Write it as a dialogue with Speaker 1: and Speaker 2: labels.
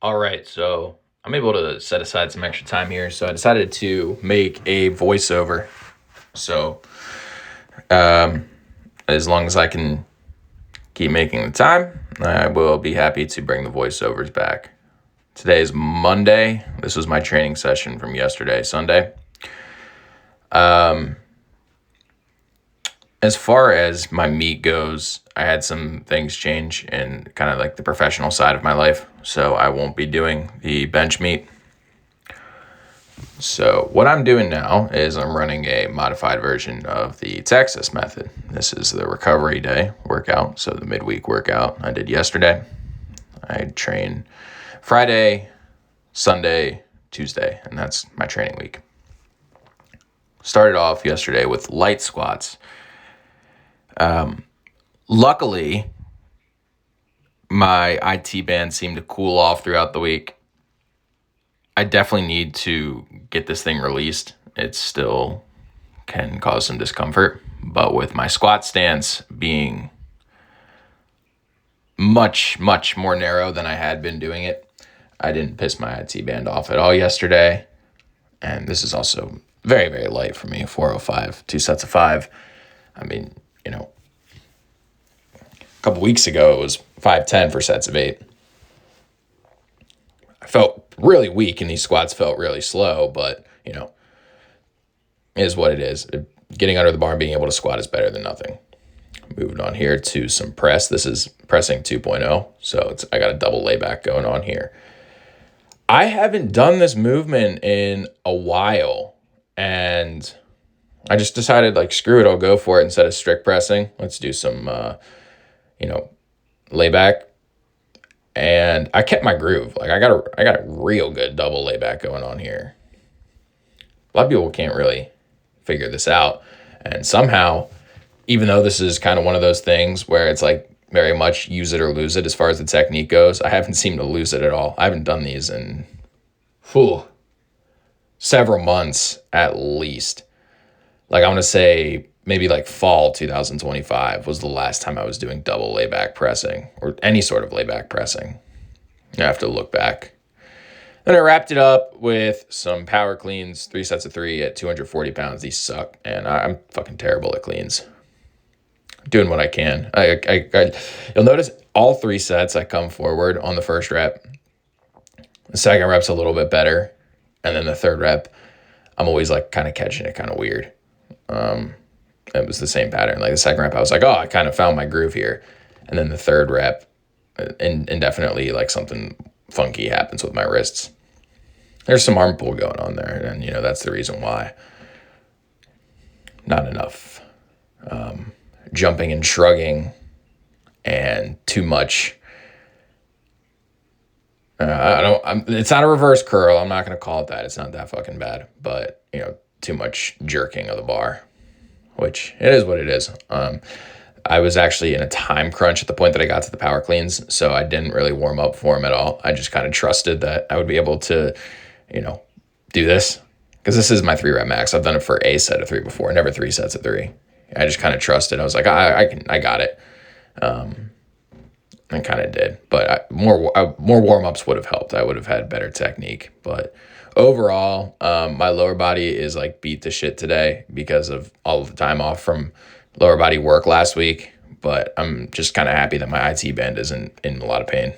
Speaker 1: All right, so I'm able to set aside some extra time here, so I decided to make a voiceover. So, um, as long as I can keep making the time, I will be happy to bring the voiceovers back. Today is Monday. This was my training session from yesterday, Sunday. Um, as far as my meet goes, I had some things change in kind of like the professional side of my life, so I won't be doing the bench meet. So what I'm doing now is I'm running a modified version of the Texas method. This is the recovery day workout, so the midweek workout I did yesterday. I train Friday, Sunday, Tuesday, and that's my training week. Started off yesterday with light squats. Luckily, my IT band seemed to cool off throughout the week. I definitely need to get this thing released. It still can cause some discomfort, but with my squat stance being much, much more narrow than I had been doing it, I didn't piss my IT band off at all yesterday. And this is also very, very light for me, 405, 2 sets of 5. I mean, a couple weeks ago it was 510 for sets of 8. I felt really weak and these squats felt really slow, but, it is what it is. Getting under the bar and being able to squat is better than nothing. Moved on here to some press. This is pressing 2.0, so I got a double layback going on here. I haven't done this movement in a while, and I just decided, screw it, I'll go for it instead of strict pressing. Let's do some, layback. And I kept my groove. I got a real good double layback going on here. A lot of people can't really figure this out, and somehow, even though this is kind of one of those things where it's very much use it or lose it as far as the technique goes, I haven't seemed to lose it at all. I haven't done these in several months at least. I want to say maybe fall 2025 was the last time I was doing double layback pressing or any sort of layback pressing. I have to look back. Then I wrapped it up with some power cleans, 3 sets of 3 at 240 pounds. These suck, and I'm fucking terrible at cleans. Doing what I can. You'll notice all 3 sets I come forward on the first rep. The second rep's a little bit better, and then the third rep, I'm always kind of catching it kind of weird. It was the same pattern. The second rep, I was I kind of found my groove here, and then the third rep, indefinitely something funky happens with my wrists. There's some arm pull going on there, and that's the reason why. Not enough jumping and shrugging, and too much. It's not a reverse curl. I'm not going to call it that. It's not that fucking bad. But too much jerking of the bar, which it is what it is. I was actually in a time crunch at the point that I got to the power cleans, so I didn't really warm up for them at all. I just kind of trusted that I would be able to, do this, because this is my 3 rep max. I've done it for a set of 3 before, never 3 sets of 3. I just kind of trusted. I was I got it. I kind of did, but more warm-ups would have helped. I would have had better technique, but overall, my lower body is beat to shit today because of all of the time off from lower body work last week, but I'm just kind of happy that my IT band isn't in a lot of pain.